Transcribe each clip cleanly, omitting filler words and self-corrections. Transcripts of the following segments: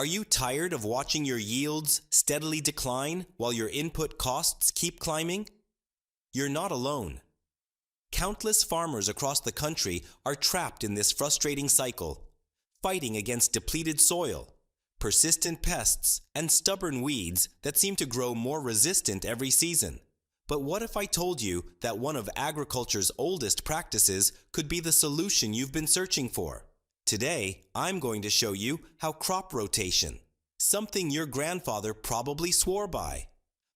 Are you tired of watching your yields steadily decline while your input costs keep climbing? You're not alone. Countless farmers across the country are trapped in this frustrating cycle, fighting against depleted soil, persistent pests, and stubborn weeds that seem to grow more resistant every season. But what if I told you that one of agriculture's oldest practices could be the solution you've been searching for? Today, I'm going to show you how crop rotation, something your grandfather probably swore by,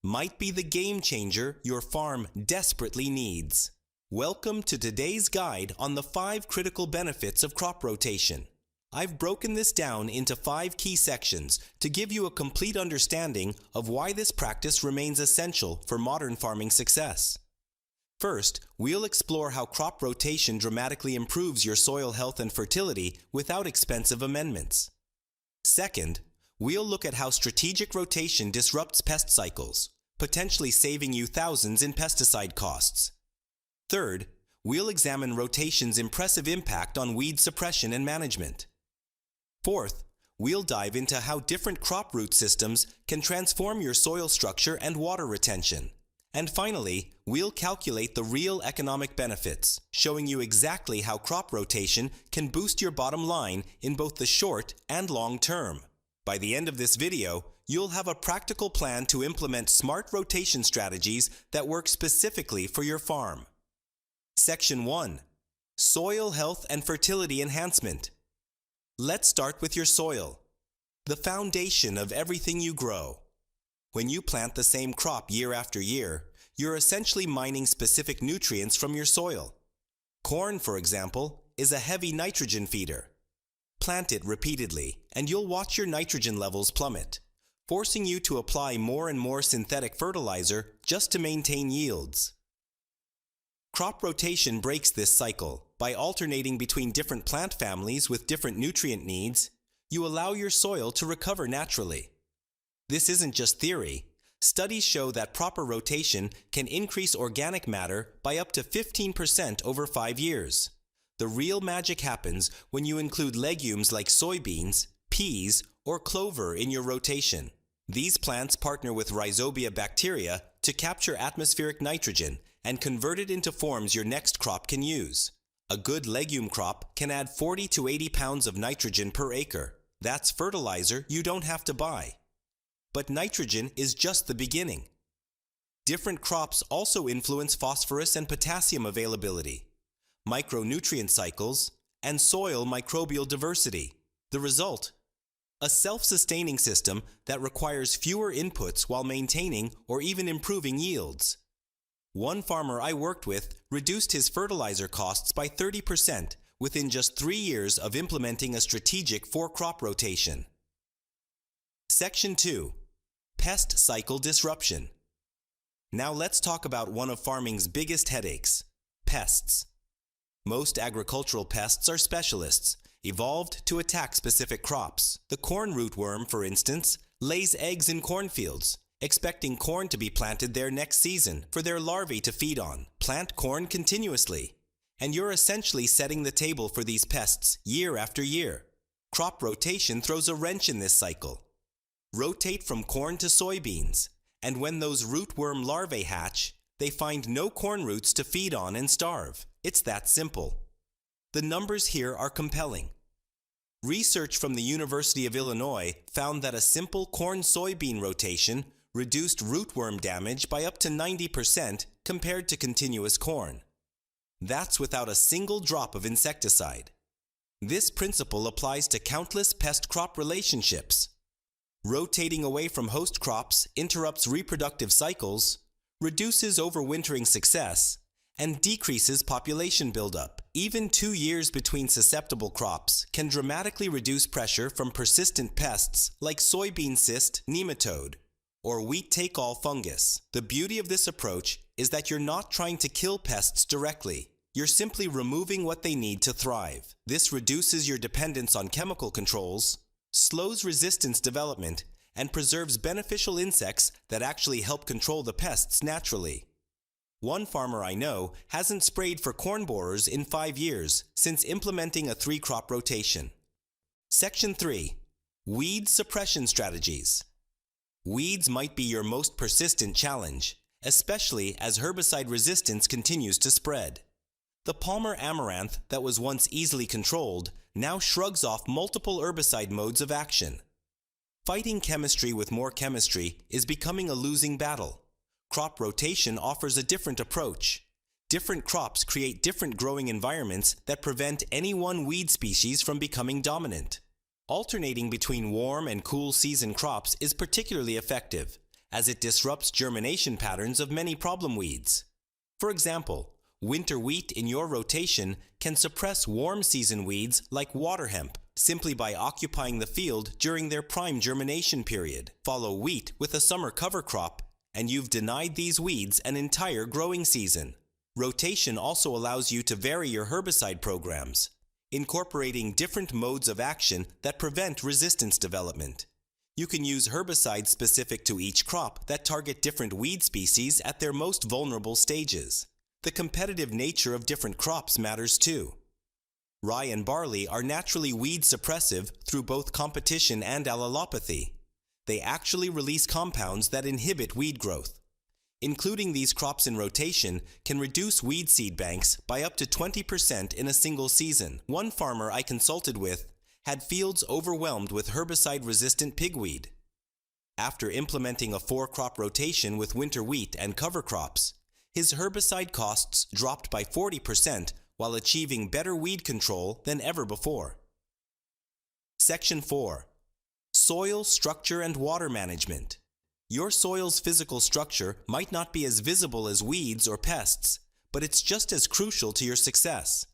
might be the game changer your farm desperately needs. Welcome to today's guide on the 5 critical benefits of crop rotation. I've broken this down into 5 key sections to give you a complete understanding of why this practice remains essential for modern farming success. First, we'll explore how crop rotation dramatically improves your soil health and fertility without expensive amendments. Second, we'll look at how strategic rotation disrupts pest cycles, potentially saving you thousands in pesticide costs. Third, we'll examine rotation's impressive impact on weed suppression and management. Fourth, we'll dive into how different crop root systems can transform your soil structure and water retention. And finally, we'll calculate the real economic benefits, showing you exactly how crop rotation can boost your bottom line in both the short and long term. By the end of this video, you'll have a practical plan to implement smart rotation strategies that work specifically for your farm. Section 1. Soil health and fertility enhancement. Let's start with your soil, the foundation of everything you grow. When you plant the same crop year after year, you're essentially mining specific nutrients from your soil. Corn, for example, is a heavy nitrogen feeder. Plant it repeatedly, and you'll watch your nitrogen levels plummet, forcing you to apply more and more synthetic fertilizer just to maintain yields. Crop rotation breaks this cycle. By alternating between different plant families with different nutrient needs, you allow your soil to recover naturally. This isn't just theory. Studies show that proper rotation can increase organic matter by up to 15% over 5 years. The real magic happens when you include legumes like soybeans, peas, or clover in your rotation. These plants partner with rhizobia bacteria to capture atmospheric nitrogen and convert it into forms your next crop can use. A good legume crop can add 40 to 80 pounds of nitrogen per acre. That's fertilizer you don't have to buy. But nitrogen is just the beginning. Different crops also influence phosphorus and potassium availability, micronutrient cycles, and soil microbial diversity. The result? A self-sustaining system that requires fewer inputs while maintaining or even improving yields. One farmer I worked with reduced his fertilizer costs by 30% within just 3 years of implementing a strategic 4-crop rotation. Section 2. Pest cycle disruption. Now let's talk about one of farming's biggest headaches, pests. Most agricultural pests are specialists, evolved to attack specific crops. The corn rootworm, for instance, lays eggs in cornfields, expecting corn to be planted there next season for their larvae to feed on. Plant corn continuously, and you're essentially setting the table for these pests year after year. Crop rotation throws a wrench in this cycle. Rotate from corn to soybeans, and when those rootworm larvae hatch, they find no corn roots to feed on and starve. It's that simple. The numbers here are compelling. Research from the University of Illinois found that a simple corn-soybean rotation reduced rootworm damage by up to 90% compared to continuous corn. That's without a single drop of insecticide. This principle applies to countless pest-crop relationships. Rotating away from host crops interrupts reproductive cycles, reduces overwintering success, and decreases population buildup. Even 2 years between susceptible crops can dramatically reduce pressure from persistent pests like soybean cyst nematode or wheat take-all fungus. The beauty of this approach is that you're not trying to kill pests directly. You're simply removing what they need to thrive. This reduces your dependence on chemical controls, slows resistance development, and preserves beneficial insects that actually help control the pests naturally. One farmer I know hasn't sprayed for corn borers in 5 years since implementing a 3-crop rotation. Section 3. Weed suppression strategies. Weeds might be your most persistent challenge, especially as herbicide resistance continues to spread. The Palmer amaranth that was once easily controlled now shrugs off multiple herbicide modes of action. Fighting chemistry with more chemistry is becoming a losing battle. Crop rotation offers a different approach. Different crops create different growing environments that prevent any one weed species from becoming dominant. Alternating between warm and cool season crops is particularly effective, as it disrupts germination patterns of many problem weeds. For example, winter wheat in your rotation can suppress warm season weeds like water hemp simply by occupying the field during their prime germination period. Follow wheat with a summer cover crop, and you've denied these weeds an entire growing season. Rotation also allows you to vary your herbicide programs, incorporating different modes of action that prevent resistance development. You can use herbicides specific to each crop that target different weed species at their most vulnerable stages. The competitive nature of different crops matters too. Rye and barley are naturally weed suppressive through both competition and allelopathy. They actually release compounds that inhibit weed growth. Including these crops in rotation can reduce weed seed banks by up to 20% in a single season. One farmer I consulted with had fields overwhelmed with herbicide-resistant pigweed. After implementing a 4-crop rotation with winter wheat and cover crops, his herbicide costs dropped by 40% while achieving better weed control than ever before. Section 4. Soil structure and water management. Your soil's physical structure might not be as visible as weeds or pests, but it's just as crucial to your success.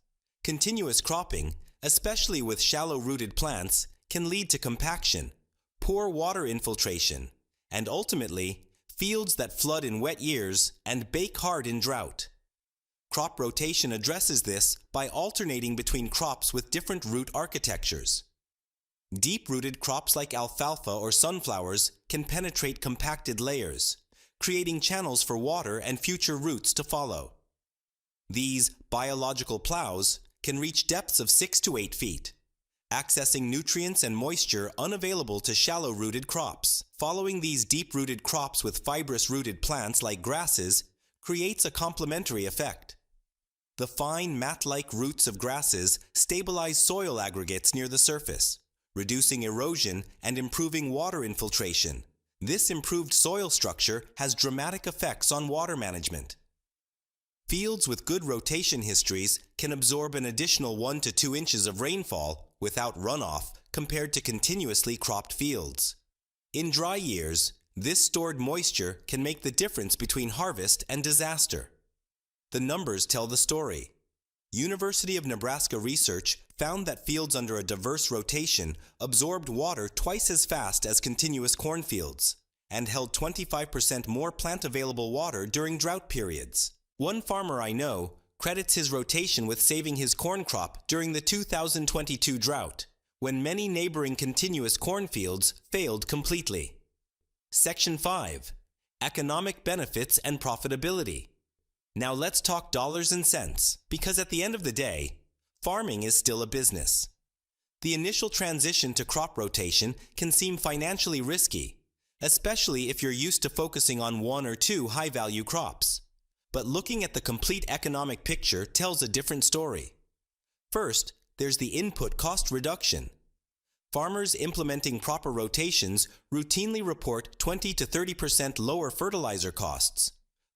Continuous cropping, especially with shallow-rooted plants, can lead to compaction, poor water infiltration, and ultimately, fields that flood in wet years and bake hard in drought. Crop rotation addresses this by alternating between crops with different root architectures. Deep-rooted crops like alfalfa or sunflowers can penetrate compacted layers, creating channels for water and future roots to follow. These biological plows can reach depths of 6 to 8 feet, accessing nutrients and moisture unavailable to shallow-rooted crops. Following these deep-rooted crops with fibrous-rooted plants like grasses creates a complementary effect. The fine mat-like roots of grasses stabilize soil aggregates near the surface, reducing erosion and improving water infiltration. This improved soil structure has dramatic effects on water management. Fields with good rotation histories can absorb an additional 1 to 2 inches of rainfall without runoff compared to continuously cropped fields. In dry years, this stored moisture can make the difference between harvest and disaster. The numbers tell the story. University of Nebraska research found that fields under a diverse rotation absorbed water twice as fast as continuous cornfields and held 25% more plant-available water during drought periods. One farmer I know credits his rotation with saving his corn crop during the 2022 drought, when many neighboring continuous cornfields failed completely. Section 5. Economic benefits and profitability. Now let's talk dollars and cents, because at the end of the day, farming is still a business. The initial transition to crop rotation can seem financially risky, especially if you're used to focusing on 1 or 2 high-value crops. But looking at the complete economic picture tells a different story. First, there's the input cost reduction. Farmers implementing proper rotations routinely report 20 to 30% lower fertilizer costs,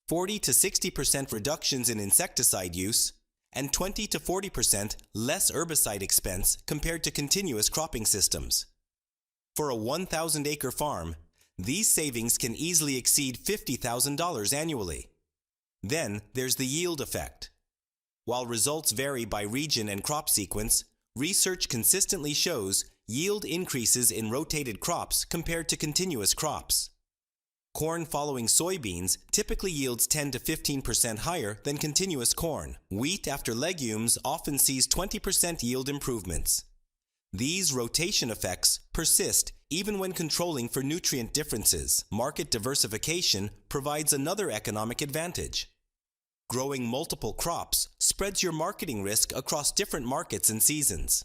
40 to 60% reductions in insecticide use, and 20 to 40% less herbicide expense compared to continuous cropping systems. For a 1,000-acre farm, these savings can easily exceed $50,000 annually. Then there's the yield effect. While results vary by region and crop sequence, research consistently shows yield increases in rotated crops compared to continuous crops. Corn following soybeans typically yields 10 to 15% higher than continuous corn. Wheat after legumes often sees 20% yield improvements. These rotation effects persist even when controlling for nutrient differences. Market diversification provides another economic advantage. Growing multiple crops spreads your marketing risk across different markets and seasons.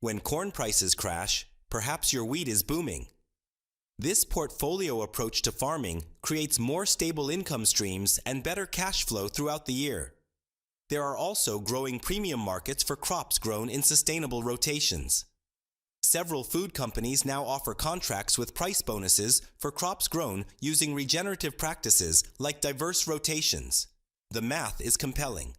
When corn prices crash, Perhaps your wheat is booming. This portfolio approach to farming creates more stable income streams and better cash flow throughout the year. There are also growing premium markets for crops grown in sustainable rotations. Several food companies now offer contracts with price bonuses for crops grown using regenerative practices like diverse rotations. The math is compelling.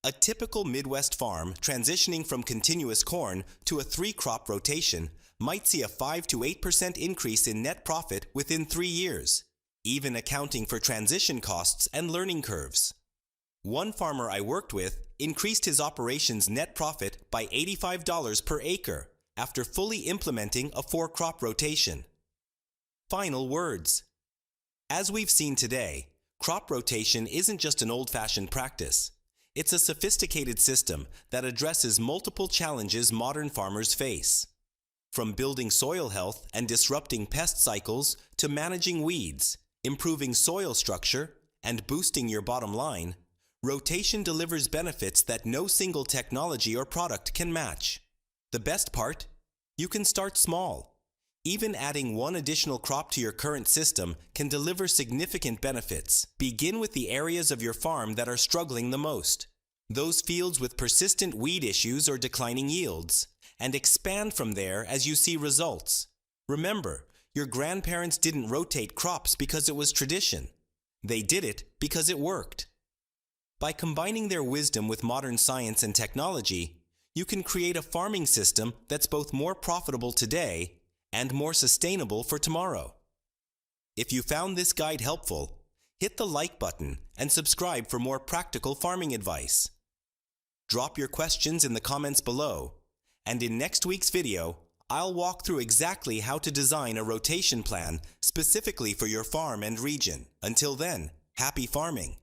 A typical Midwest farm transitioning from continuous corn to a 3-crop rotation might see a 5 to 8% increase in net profit within 3 years, even accounting for transition costs and learning curves. One farmer I worked with increased his operations net profit by $85 per acre after fully implementing a 4-crop rotation. Final words. As we've seen today, crop rotation isn't just an old-fashioned practice. It's a sophisticated system that addresses multiple challenges modern farmers face. From building soil health and disrupting pest cycles to managing weeds, improving soil structure, and boosting your bottom line, rotation delivers benefits that no single technology or product can match. The best part? You can start small. Even adding one additional crop to your current system can deliver significant benefits. Begin with the areas of your farm that are struggling the most, those fields with persistent weed issues or declining yields, and expand from there as you see results. Remember, your grandparents didn't rotate crops because it was tradition. They did it because it worked. By combining their wisdom with modern science and technology, you can create a farming system that's both more profitable today and more sustainable for tomorrow. If you found this guide helpful, hit the like button and subscribe for more practical farming advice. Drop your questions in the comments below, and in next week's video, I'll walk through exactly how to design a rotation plan specifically for your farm and region. Until then, happy farming!